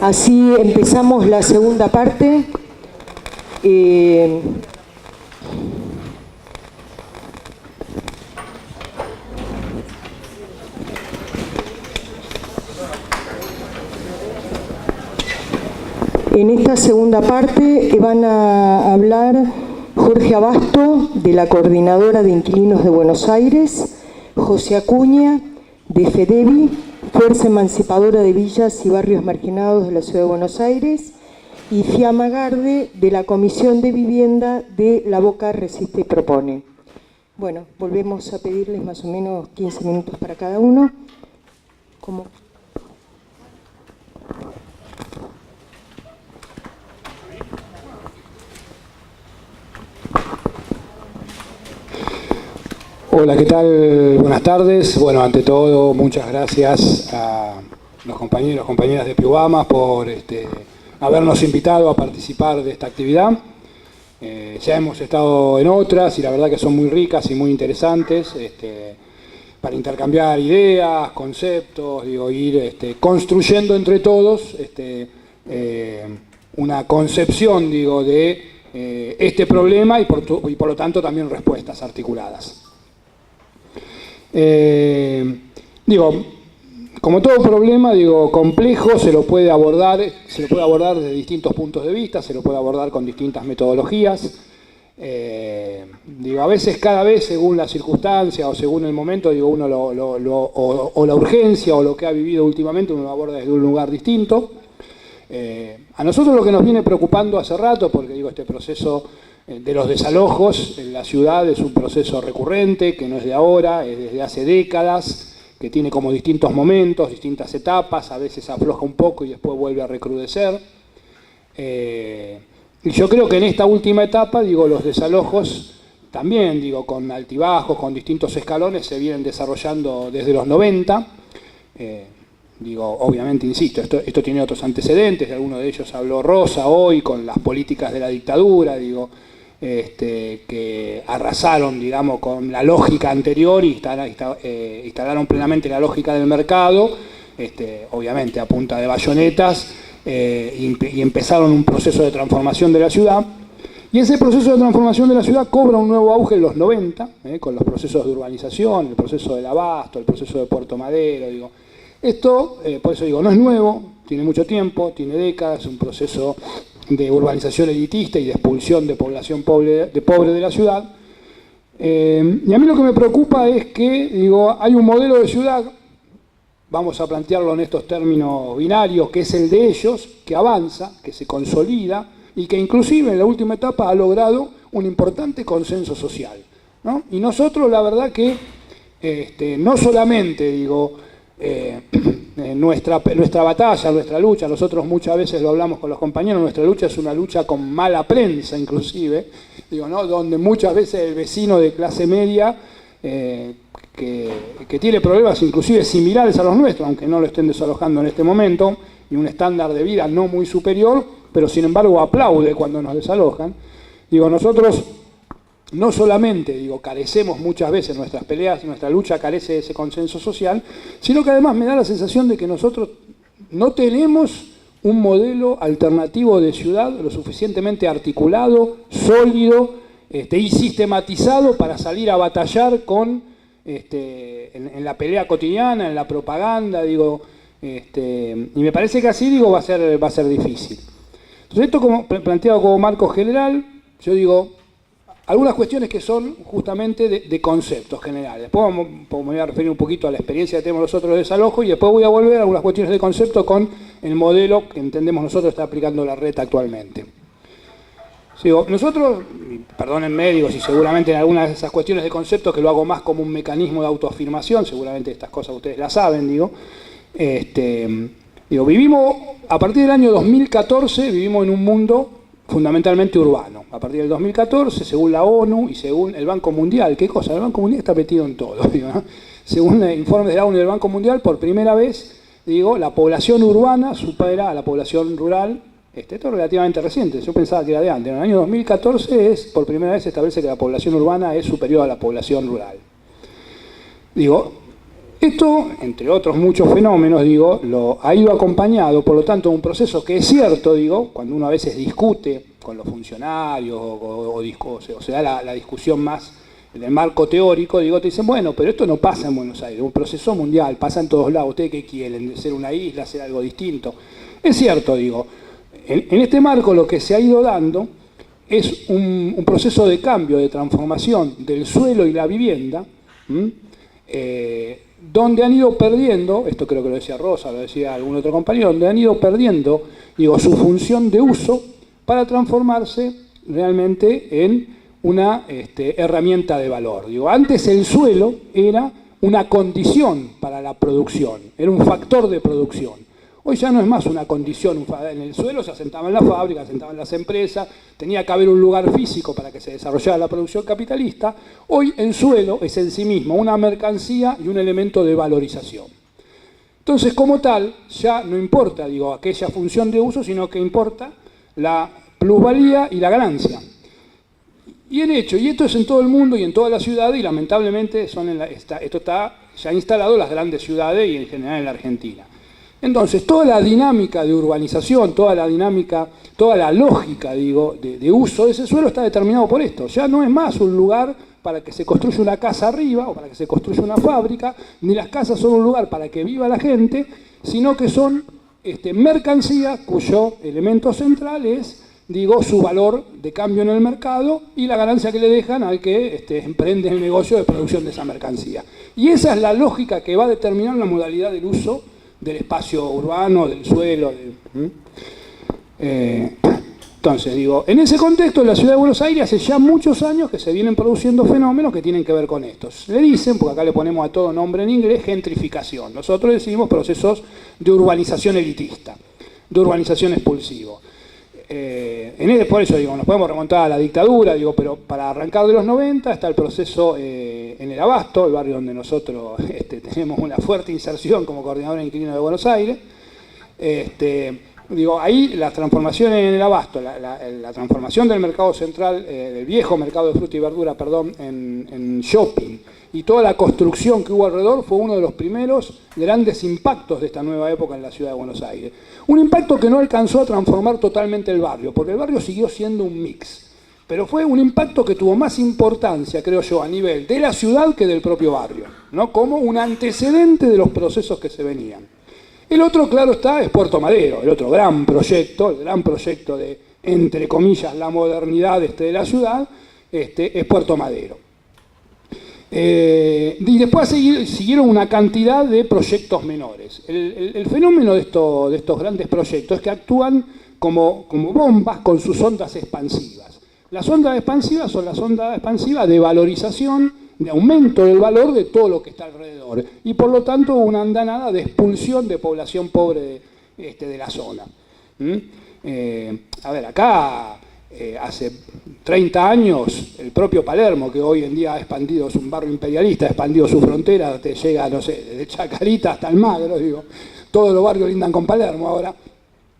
Así empezamos la segunda parte. En esta segunda parte van a hablar Jorge Abasto, de la Coordinadora de Inquilinos de Buenos Aires, José Acuña, de FEDEVI, Fuerza Emancipadora de Villas y Barrios Marginados de la Ciudad de Buenos Aires, y Fiamma Garde, de la Comisión de Vivienda de La Boca Resiste y Propone. Bueno, volvemos a pedirles más o menos 15 minutos para cada uno. ¿Cómo? Hola, ¿qué tal? Buenas tardes. Bueno, ante todo, muchas gracias a los compañeros y compañeras de Piubama por habernos invitado a participar de esta actividad. Ya hemos estado en otras y la verdad que son muy ricas y muy interesantes para intercambiar ideas, conceptos, ir construyendo entre todos una concepción de este problema y por lo tanto también respuestas articuladas. Como todo problema, complejo, se lo puede abordar desde distintos puntos de vista, se lo puede abordar con distintas metodologías. A veces, cada vez, según la circunstancia o según el momento, uno o la urgencia o lo que ha vivido últimamente, uno lo aborda desde un lugar distinto. A nosotros lo que nos viene preocupando hace rato, porque este proceso de los desalojos en la ciudad es un proceso recurrente, que no es de ahora, es desde hace décadas, que tiene como distintos momentos, distintas etapas, a veces afloja un poco y después vuelve a recrudecer. Y yo creo que en esta última etapa, los desalojos también, con altibajos, con distintos escalones, se vienen desarrollando desde los 90. Obviamente, insisto, esto tiene otros antecedentes, de alguno de ellos habló Rosa hoy, con las políticas de la dictadura, que arrasaron, con la lógica anterior y instalaron plenamente la lógica del mercado, obviamente a punta de bayonetas, y empezaron un proceso de transformación de la ciudad. Y ese proceso de transformación de la ciudad cobra un nuevo auge en los 90, con los procesos de urbanización, el proceso del Abasto, el proceso de Puerto Madero. Esto, por eso no es nuevo, tiene mucho tiempo, tiene décadas, es un proceso de urbanización elitista y de expulsión de población pobre de la ciudad. Y a mí lo que me preocupa es que, hay un modelo de ciudad, vamos a plantearlo en estos términos binarios, que es el de ellos, que avanza, que se consolida y que inclusive en la última etapa ha logrado un importante consenso social, ¿no? Y nosotros, la verdad que no solamente, nuestra batalla, nuestra lucha, nosotros muchas veces lo hablamos con los compañeros, nuestra lucha es una lucha con mala prensa inclusive, ¿no? Donde muchas veces el vecino de clase media que tiene problemas inclusive similares a los nuestros, aunque no lo estén desalojando en este momento, y un estándar de vida no muy superior, pero sin embargo aplaude cuando nos desalojan. Nosotros no solamente, carecemos muchas veces, nuestras peleas, nuestra lucha carece de ese consenso social, sino que además me da la sensación de que nosotros no tenemos un modelo alternativo de ciudad lo suficientemente articulado, sólido y sistematizado para salir a batallar en la pelea cotidiana, en la propaganda, y me parece que así, va a ser difícil. Entonces, esto planteado como marco general, yo algunas cuestiones que son justamente de conceptos generales. Después me voy a referir un poquito a la experiencia que tenemos nosotros de desalojo y después voy a volver a algunas cuestiones de concepto con el modelo que entendemos nosotros está aplicando la red actualmente. Nosotros, perdónenme, si seguramente en algunas de esas cuestiones de concepto que lo hago más como un mecanismo de autoafirmación, seguramente estas cosas ustedes las saben, vivimos, a partir del año 2014, vivimos en un mundo fundamentalmente urbano. A partir del 2014, según la ONU y según el Banco Mundial, ¿qué cosa? El Banco Mundial está metido en todo, ¿no? Según informes de la ONU y del Banco Mundial, por primera vez, la población urbana supera a la población rural. Esto es relativamente reciente, yo pensaba que era de antes. En el año 2014 por primera vez se establece que la población urbana es superior a la población rural. Esto, entre otros muchos fenómenos, digo, lo ha ido acompañado, por lo tanto, de un proceso que es cierto, digo, cuando uno a veces discute con los funcionarios o se da la discusión más en el marco teórico, digo, te dicen, bueno, pero esto no pasa en Buenos Aires, es un proceso mundial, pasa en todos lados. ¿Ustedes qué quieren? ¿Ser una isla, hacer algo distinto? Es cierto, digo, en este marco lo que se ha ido dando es un proceso de cambio, de transformación del suelo y la vivienda, donde han ido perdiendo, esto creo que lo decía Rosa, lo decía algún otro compañero, donde han ido perdiendo, digo, su función de uso para transformarse realmente en una herramienta de valor. Digo, antes el suelo era una condición para la producción, era un factor de producción. Hoy ya no es más una condición, en el suelo se asentaban las fábricas, se asentaban las empresas, tenía que haber un lugar físico para que se desarrollara la producción capitalista. Hoy el suelo es en sí mismo una mercancía y un elemento de valorización. Entonces, como tal, ya no importa, digo, aquella función de uso, sino que importa la plusvalía y la ganancia. Y el hecho, y esto es en todo el mundo y en toda la ciudad, y lamentablemente esto está ya instalado en las grandes ciudades y en general en la Argentina. Entonces, toda la dinámica de urbanización, toda la lógica, digo, de uso de ese suelo está determinado por esto. Ya no es más un lugar para que se construya una casa arriba o para que se construya una fábrica, ni las casas son un lugar para que viva la gente, sino que son mercancías cuyo elemento central es, digo, su valor de cambio en el mercado y la ganancia que le dejan al que emprende el negocio de producción de esa mercancía. Y esa es la lógica que va a determinar la modalidad del uso del espacio urbano, del suelo. Entonces, digo, en ese contexto, en la ciudad de Buenos Aires hace ya muchos años que se vienen produciendo fenómenos que tienen que ver con estos. Le dicen, porque acá le ponemos a todo nombre en inglés, gentrificación. Nosotros decimos procesos de urbanización elitista, de urbanización expulsivo. Por eso digo, nos podemos remontar a la dictadura, digo, pero para arrancar de los 90 está el proceso en el Abasto, el barrio donde nosotros tenemos una fuerte inserción como coordinador de inquilinos de Buenos Aires. Digo, ahí las transformaciones en el Abasto, la transformación del mercado central, del viejo mercado de fruta y verdura, perdón, en shopping, y toda la construcción que hubo alrededor fue uno de los primeros grandes impactos de esta nueva época en la ciudad de Buenos Aires. Un impacto que no alcanzó a transformar totalmente el barrio, porque el barrio siguió siendo un mix, pero fue un impacto que tuvo más importancia, creo yo, a nivel de la ciudad que del propio barrio, ¿no? Como un antecedente de los procesos que se venían. El otro, claro está, es Puerto Madero, el otro gran proyecto, el gran proyecto de, entre comillas, la modernidad de la ciudad, es Puerto Madero. Y después siguieron una cantidad de proyectos menores. El fenómeno de estos grandes proyectos es que actúan como bombas con sus ondas expansivas. Las ondas expansivas son las ondas expansivas de valorización, de aumento del valor de todo lo que está alrededor. Y por lo tanto una andanada de expulsión de población pobre de la zona. A ver, acá hace 30 años el propio Palermo, que hoy en día ha expandido, es un barrio imperialista, ha expandido su frontera, te llega, no sé, desde Chacarita hasta Almagro, digo, todos los barrios lindan con Palermo ahora.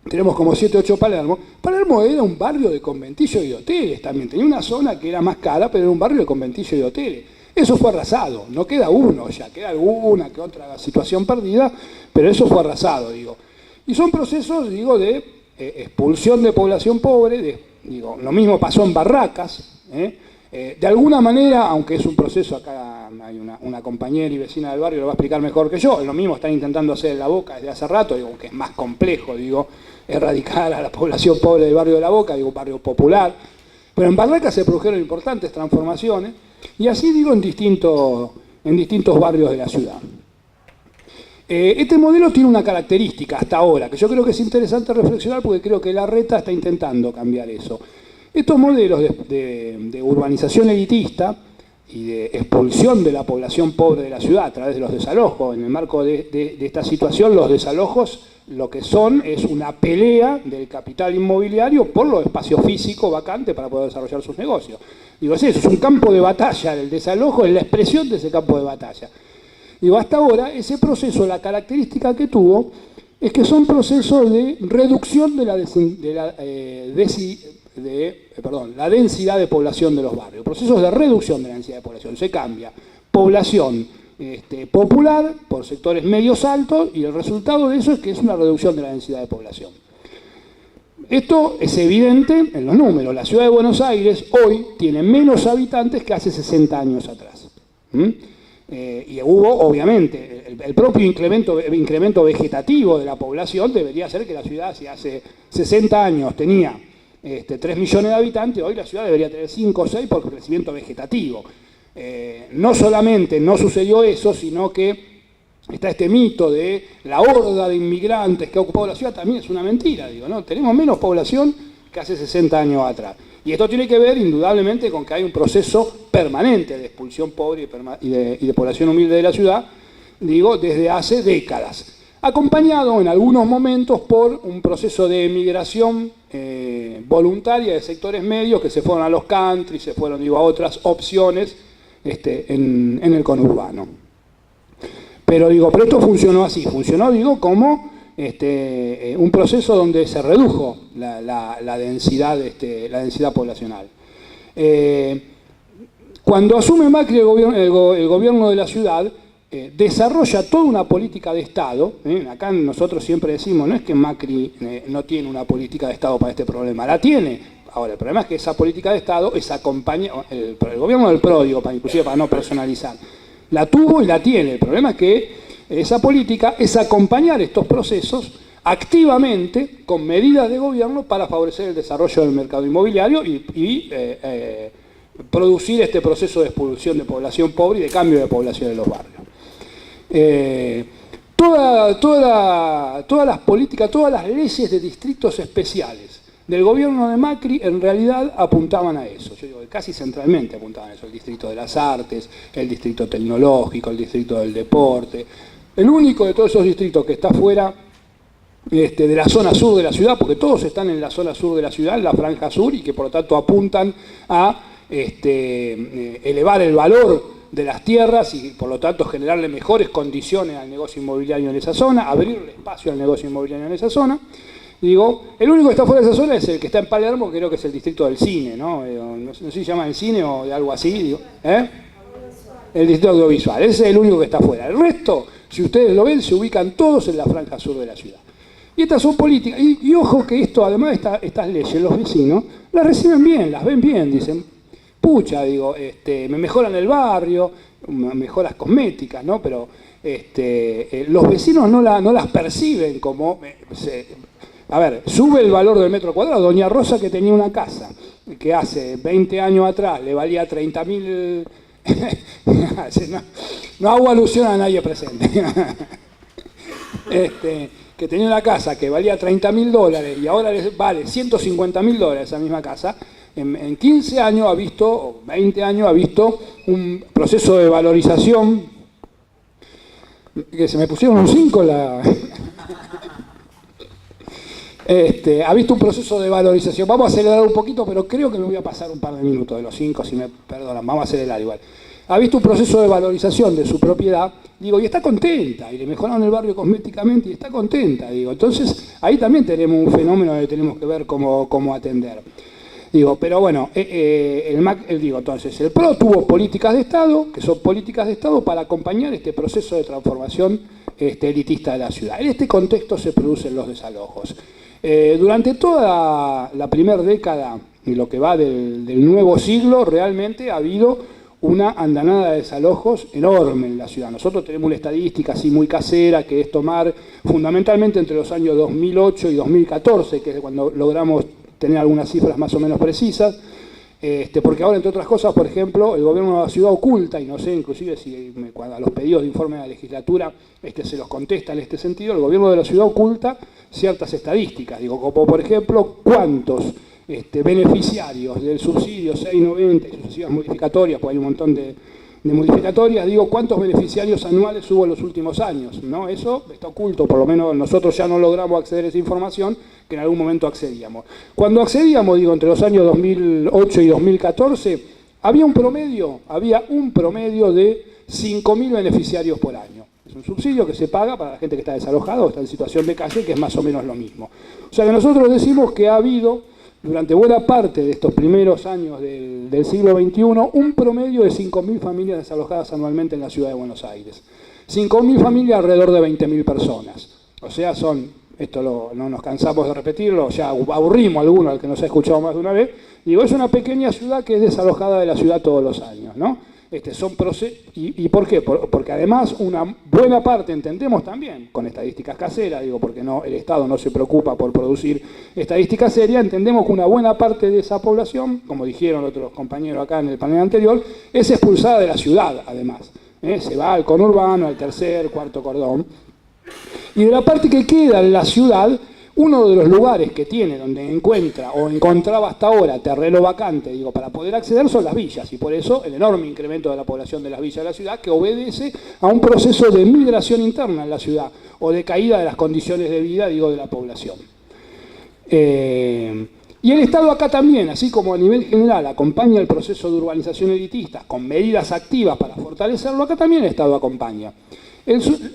Tenemos como 7 o 8 Palermo. Palermo era un barrio de conventillo y de hoteles también. Tenía una zona que era más cara, pero era un barrio de conventillo y de hoteles. Eso fue arrasado. No queda uno ya, queda alguna que otra situación perdida, pero eso fue arrasado, digo. Y son procesos, digo, de expulsión de población pobre. Digo, lo mismo pasó en Barracas. De alguna manera, aunque es un proceso, acá hay una compañera y vecina del barrio, lo va a explicar mejor que yo, lo mismo están intentando hacer en La Boca desde hace rato, digo, que es más complejo, digo, erradicar a la población pobre del barrio de La Boca, digo, un barrio popular. Pero en Barracas se produjeron importantes transformaciones, y así digo en distintos barrios de la ciudad. Este modelo tiene una característica hasta ahora, que yo creo que es interesante reflexionar porque creo que Larreta está intentando cambiar eso. Estos modelos de urbanización elitista y de expulsión de la población pobre de la ciudad a través de los desalojos, en el marco de esta situación, los desalojos lo que son es una pelea del capital inmobiliario por los espacios físicos vacantes para poder desarrollar sus negocios. Digo, es eso, es un campo de batalla, el desalojo es la expresión de ese campo de batalla. Digo, hasta ahora ese proceso, la característica que tuvo es que son procesos de reducción de la densidad de población de los barrios, procesos de reducción de la densidad de población. Se cambia población popular por sectores medios altos, y el resultado de eso es que es una reducción de la densidad de población. Esto es evidente en los números. La ciudad de Buenos Aires hoy tiene menos habitantes que hace 60 años atrás. Y hubo, obviamente, el propio incremento vegetativo de la población debería ser que la ciudad, si hace 60 años tenía 3 millones de habitantes, hoy la ciudad debería tener 5 o 6 por crecimiento vegetativo. No solamente no sucedió eso, sino que está este mito de la horda de inmigrantes que ha ocupado la ciudad, también es una mentira, digo, ¿no? Tenemos menos población que hace 60 años atrás. Y esto tiene que ver indudablemente con que hay un proceso permanente de expulsión pobre y de población humilde de la ciudad, digo, desde hace décadas, acompañado en algunos momentos por un proceso de emigración voluntaria de sectores medios que se fueron a los country, se fueron, digo, a otras opciones en el conurbano. Pero esto funcionó así, funcionó, como un proceso donde se redujo la densidad poblacional. Cuando asume Macri el gobierno de la ciudad, desarrolla toda una política de Estado. Acá nosotros siempre decimos, no es que Macri no tiene una política de Estado para este problema, la tiene. Ahora, el problema es que esa política de Estado es el gobierno del PRO, inclusive para no personalizar, la tuvo y la tiene. El problema es que esa política es acompañar estos procesos activamente con medidas de gobierno para favorecer el desarrollo del mercado inmobiliario y producir este proceso de expulsión de población pobre y de cambio de población en los barrios. Todas las políticas, todas las leyes de distritos especiales del gobierno de Macri en realidad apuntaban a eso. Yo digo que casi centralmente apuntaban a eso. El distrito de las artes, el distrito tecnológico, el distrito del deporte. El único de todos esos distritos que está fuera de la zona sur de la ciudad, porque todos están en la zona sur de la ciudad, en la franja sur, y que por lo tanto apuntan a elevar el valor de las tierras y por lo tanto generarle mejores condiciones al negocio inmobiliario en esa zona, abrirle espacio al negocio inmobiliario en esa zona. El único que está fuera de esa zona es el que está en Palermo, que creo que es el distrito del cine, ¿no? No sé si se llama el cine o de algo así. El distrito audiovisual, ese es el único que está fuera. El resto, si ustedes lo ven, se ubican todos en la franja sur de la ciudad. Y estas son políticas, y ojo que esto, además de estas leyes, los vecinos las reciben bien, las ven bien, dicen, pucha, me mejoran el barrio, mejoras cosméticas, ¿no? Pero los vecinos no las perciben como... A ver, sube el valor del metro cuadrado. Doña Rosa, que tenía una casa que hace 20 años atrás le valía 30.000... no hago alusión a nadie presente. Que tenía una casa que valía $30.000 y ahora vale $150.000 esa misma casa, en 15 años ha visto, o 20 años ha visto un proceso de valorización, que se me pusieron un 5 la... ha visto un proceso de valorización. Vamos a acelerar un poquito, pero creo que me voy a pasar un par de minutos de los 5, si me perdonan, vamos a acelerar igual. Ha visto un proceso de valorización de su propiedad, y está contenta, y le mejoraron el barrio cosméticamente, y está contenta, entonces ahí también tenemos un fenómeno que tenemos que ver cómo atender. Pero bueno, entonces el PRO tuvo políticas de Estado, que son políticas de Estado para acompañar este proceso de transformación elitista de la ciudad. En este contexto se producen los desalojos. Durante toda la primera década y lo que va del nuevo siglo, realmente ha habido una andanada de desalojos enorme en la ciudad. Nosotros tenemos una estadística así muy casera, que es tomar fundamentalmente entre los años 2008 y 2014, que es cuando logramos tener algunas cifras más o menos precisas, porque ahora, entre otras cosas, por ejemplo, el gobierno de la ciudad oculta, y no sé inclusive si cuando a los pedidos de informe de la legislatura se los contesta en este sentido, el gobierno de la ciudad oculta ciertas estadísticas, como por ejemplo, cuántos beneficiarios del subsidio 690 y sucesivas modificatorias, pues hay un montón de modificatorias, cuántos beneficiarios anuales hubo en los últimos años, ¿no? Eso está oculto, por lo menos nosotros ya no logramos acceder a esa información que en algún momento accedíamos. Cuando accedíamos, entre los años 2008 y 2014, había un promedio de 5.000 beneficiarios por año. Es un subsidio que se paga para la gente que está desalojada o está en situación de calle, que es más o menos lo mismo. O sea que nosotros decimos que ha habido durante buena parte de estos primeros años del siglo XXI, un promedio de 5.000 familias desalojadas anualmente en la ciudad de Buenos Aires. 5.000 familias, alrededor de 20.000 personas. O sea, no nos cansamos de repetirlo, ya aburrimos a alguno al que nos ha escuchado más de una vez. Digo, es una pequeña ciudad que es desalojada de la ciudad todos los años, ¿no? ¿Y por qué? Porque además una buena parte, entendemos también, con estadísticas caseras, digo, porque el Estado no se preocupa por producir estadísticas serias, entendemos que una buena parte de esa población, como dijeron otros compañeros acá en el panel anterior, es expulsada de la ciudad, además. Se va al conurbano, al tercer, cuarto cordón. Y de la parte que queda en la ciudad, uno de los lugares que tiene donde encuentra o encontraba hasta ahora terreno vacante, digo, para poder acceder son las villas, y por eso el enorme incremento de la población de las villas de la ciudad, que obedece a un proceso de migración interna en la ciudad o de caída de las condiciones de vida, digo, de la población. Y el Estado acá también, así como a nivel general acompaña el proceso de urbanización elitista con medidas activas para fortalecerlo, acá también el Estado acompaña.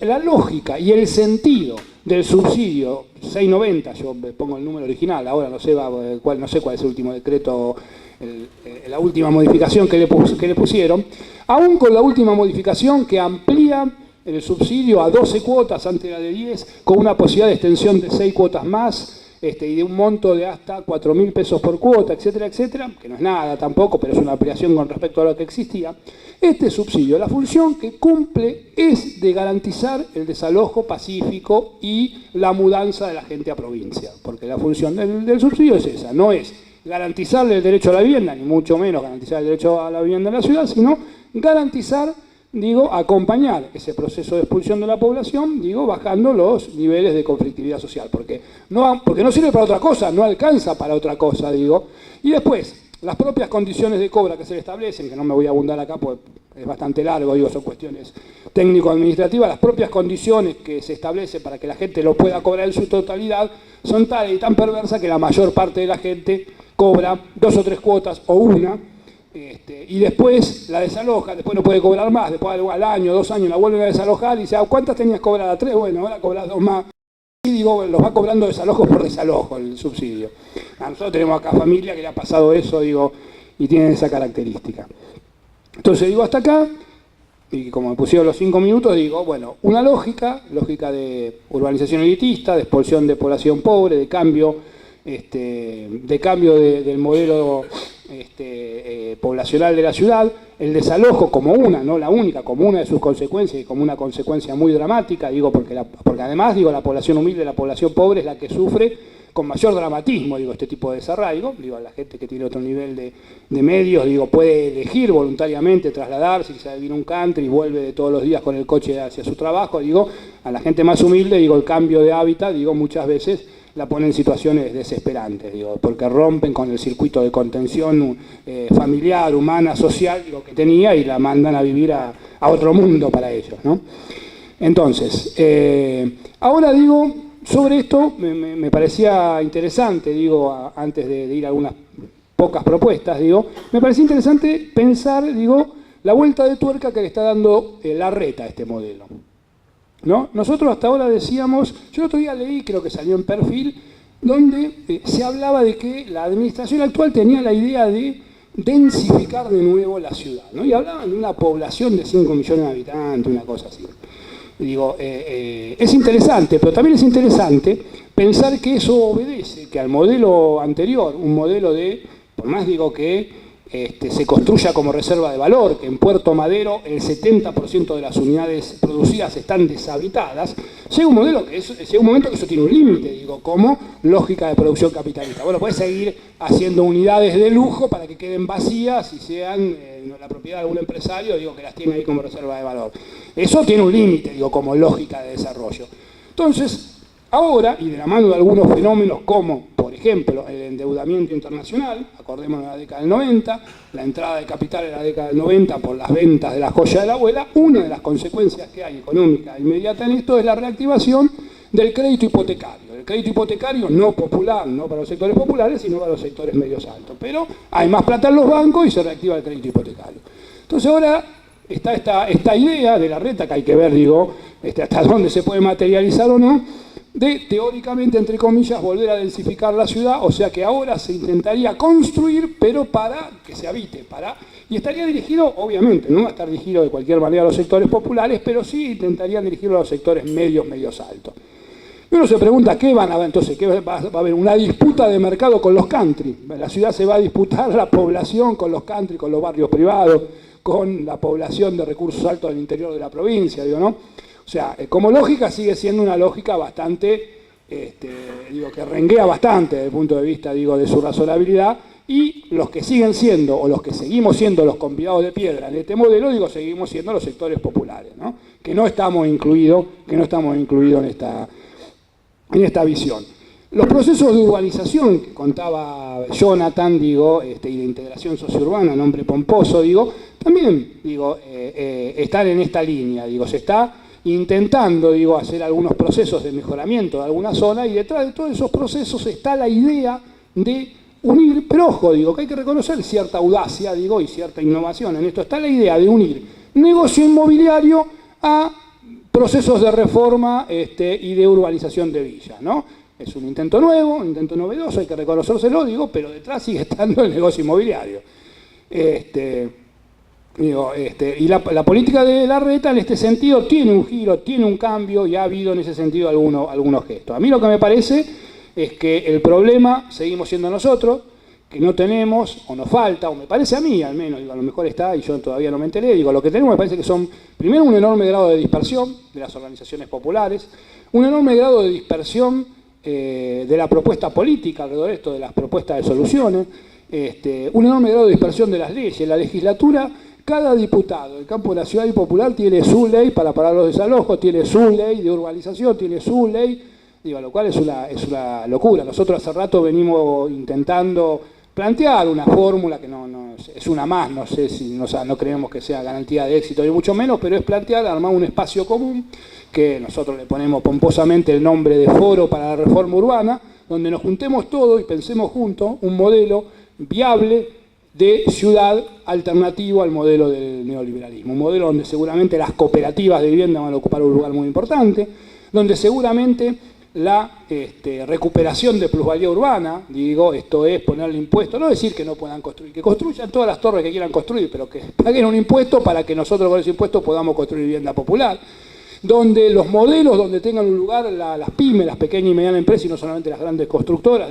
La lógica y el sentido del subsidio 690, yo pongo el número original, ahora no sé cuál es el último decreto, la última modificación que le pusieron, aún con la última modificación que amplía el subsidio a 12 cuotas, antes era de 10, con una posibilidad de extensión de 6 cuotas más, y de un monto de hasta 4.000 pesos por cuota, etcétera, etcétera, que no es nada tampoco, pero es una ampliación con respecto a lo que existía. Este subsidio, la función que cumple es de garantizar el desalojo pacífico y la mudanza de la gente a provincia, porque la función del subsidio es esa, no es garantizarle el derecho a la vivienda, ni mucho menos garantizar el derecho a la vivienda en la ciudad, sino garantizar, digo, acompañar ese proceso de expulsión de la población, digo, bajando los niveles de conflictividad social, porque no sirve para otra cosa, no alcanza para otra cosa, digo. Y después, las propias condiciones de cobra que se le establecen, que no me voy a abundar acá porque es bastante largo, digo, son cuestiones técnico-administrativas, las propias condiciones que se establecen para que la gente lo pueda cobrar en su totalidad son tales y tan perversas que la mayor parte de la gente cobra 2 o 3 cuotas o una, y después la desaloja, después no puede cobrar más, después al año, 2 años la vuelven a desalojar y dice, ¿cuántas tenías cobradas? 3, bueno, ahora cobras 2 más. Y digo, los va cobrando desalojo por desalojo el subsidio. Nosotros tenemos acá familia que le ha pasado eso, digo, y tienen esa característica. Entonces digo, hasta acá, y como me pusieron los 5 minutos, digo, bueno, una lógica de urbanización elitista, de expulsión de población pobre, de cambio del modelo poblacional de la ciudad, el desalojo como una, no la única, como una de sus consecuencias y como una consecuencia muy dramática, digo, porque además, digo, la población humilde, la población pobre es la que sufre con mayor dramatismo, digo, este tipo de desarraigo, digo, la gente que tiene otro nivel de medios, digo, puede elegir voluntariamente trasladarse, si se viene un country y vuelve de todos los días con el coche hacia su trabajo, digo, a la gente más humilde, digo, el cambio de hábitat, digo, muchas veces la ponen en situaciones desesperantes, digo, porque rompen con el circuito de contención familiar, humana, social, digo, que tenía y la mandan a vivir a otro mundo para ellos, ¿no? Entonces, ahora digo, sobre esto me parecía interesante, digo, antes de ir a algunas pocas propuestas, digo, me parecía interesante pensar, digo, la vuelta de tuerca que le está dando Larreta a este modelo, ¿no? Nosotros hasta ahora decíamos, yo el otro día leí, creo que salió en Perfil, donde se hablaba de que la administración actual tenía la idea de densificar de nuevo la ciudad, ¿no? Y hablaban de una población de 5 millones de habitantes, una cosa así. Digo, es interesante, pero también es interesante pensar que eso obedece, que al modelo anterior, un modelo por más digo que se construya como reserva de valor, que en Puerto Madero el 70% de las unidades producidas están deshabitadas, llega un momento que eso tiene un límite, digo, como lógica de producción capitalista. Bueno, puede seguir haciendo unidades de lujo para que queden vacías y sean la propiedad de algún empresario, digo, que las tiene ahí como reserva de valor. Eso tiene un límite, digo, como lógica de desarrollo. Entonces, ahora, y de la mano de algunos fenómenos como, por ejemplo, el endeudamiento internacional, acordémonos de la década del 90, la entrada de capital en la década del 90 por las ventas de la joya de la abuela, una de las consecuencias que hay económica inmediata en esto es la reactivación del crédito hipotecario. El crédito hipotecario no popular, no para los sectores populares, sino para los sectores medios altos. Pero hay más plata en los bancos y se reactiva el crédito hipotecario. Entonces ahora está esta idea de Larreta, que hay que ver, digo, hasta dónde se puede materializar o no, de, teóricamente, entre comillas, volver a densificar la ciudad, o sea que ahora se intentaría construir, pero para que se habite, y estaría dirigido, obviamente, no va a estar dirigido de cualquier manera a los sectores populares, pero sí intentarían dirigirlo a los sectores medios altos. Y uno se pregunta, ¿qué van a ver? Entonces, ¿qué va a haber? Una disputa de mercado con los country. La ciudad se va a disputar la población con los country, con los barrios privados, con la población de recursos altos del interior de la provincia, digo, ¿no? O sea, como lógica sigue siendo una lógica bastante, que renguea bastante desde el punto de vista, de su razonabilidad, y los que siguen siendo, o los que seguimos siendo los convidados de piedra en este modelo, seguimos siendo los sectores populares, ¿no? Que no estamos incluidos en esta visión. Los procesos de urbanización que contaba Jonathan, y de integración sociourbana, nombre pomposo, también, están en esta línea, se está intentando, hacer algunos procesos de mejoramiento de alguna zona, y detrás de todos esos procesos está la idea de unir, pero ojo, que hay que reconocer cierta audacia, y cierta innovación en esto, está la idea de unir negocio inmobiliario a procesos de reforma y de urbanización de villas, ¿no? Es un intento nuevo, un intento novedoso, hay que reconocérselo, pero detrás sigue estando el negocio inmobiliario. Y la política de Larreta en este sentido tiene un giro, tiene un cambio, y ha habido en ese sentido algunos gestos. A mí lo que me parece es que el problema seguimos siendo nosotros, que no tenemos, o nos falta, o me parece a mí al menos, a lo mejor está y yo todavía no me enteré, lo que tenemos me parece que son, primero, un enorme grado de dispersión de las organizaciones populares, un enorme grado de dispersión de la propuesta política alrededor de esto, de las propuestas de soluciones, un enorme grado de dispersión de las leyes. La legislatura, cada diputado del campo de la ciudad y popular tiene su ley para parar los desalojos, tiene su ley de urbanización, tiene su ley, lo cual es una locura. Nosotros hace rato venimos intentando plantear una fórmula que no es una más, no sé si no creemos que sea garantía de éxito ni mucho menos, pero es plantear, armar un espacio común que nosotros le ponemos pomposamente el nombre de Foro para la Reforma Urbana, donde nos juntemos todos y pensemos juntos un modelo viable de ciudad alternativo al modelo del neoliberalismo, un modelo donde seguramente las cooperativas de vivienda van a ocupar un lugar muy importante, donde seguramente la recuperación de plusvalía urbana, esto es ponerle impuestos, no decir que no puedan construir, que construyan todas las torres que quieran construir, pero que paguen un impuesto para que nosotros con ese impuesto podamos construir vivienda popular, donde los modelos donde tengan un lugar las pymes, las pequeñas y medianas empresas, y no solamente las grandes constructoras,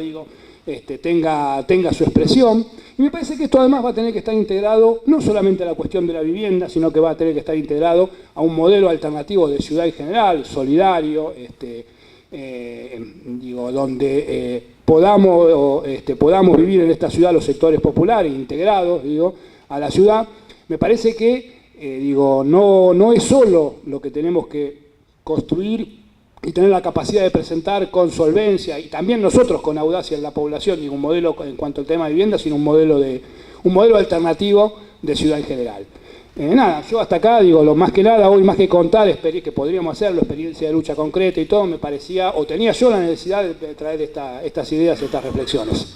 tenga su expresión. Y me parece que esto además va a tener que estar integrado no solamente a la cuestión de la vivienda, sino que va a tener que estar integrado a un modelo alternativo de ciudad en general, solidario, donde podamos vivir en esta ciudad los sectores populares integrados, a la ciudad. Me parece que no es solo lo que tenemos que construir y tener la capacidad de presentar con solvencia, y también nosotros con audacia en la población, un modelo en cuanto al tema de vivienda, sino un modelo alternativo de ciudad en general. Nada, yo hasta acá lo más que nada, hoy más que contar, que podríamos hacerlo, experiencia de lucha concreta y todo, me parecía, o tenía yo la necesidad de traer estas ideas, estas reflexiones.